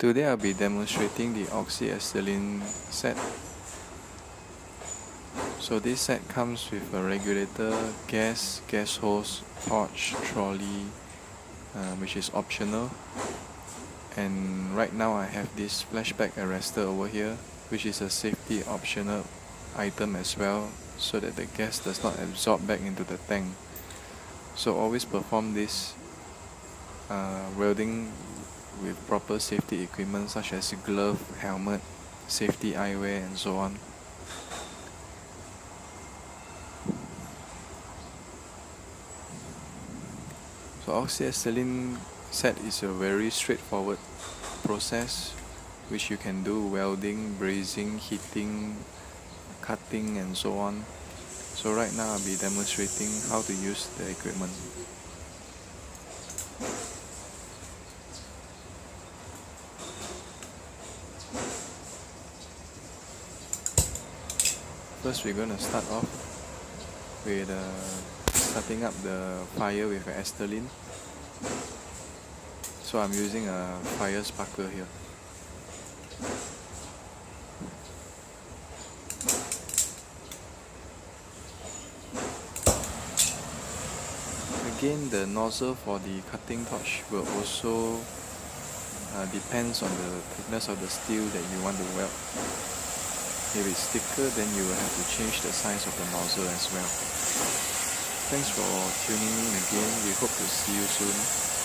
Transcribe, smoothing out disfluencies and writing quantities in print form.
Today I'll be demonstrating the Acetylene set. So this set comes with a regulator, gas hose, torch, trolley, which is optional. And right now I have this flashback arrestor over here, which is a safety optional item as well, so that the gas does not absorb back into the tank. So always perform this welding with proper safety equipment such as glove, helmet, safety eyewear and so on. So Acetylene set is a very straightforward process which you can do welding, brazing, heating, cutting and so on. So right now I'll be demonstrating how to use the equipment. First we're going to start off with starting up the fire with acetylene. So I'm using a fire sparkler here. Again, the nozzle for the cutting torch will also depends on the thickness of the steel that you want to weld. If it's thicker, then you will have to change the size of the nozzle as well. Thanks for tuning in again. We hope to see you soon.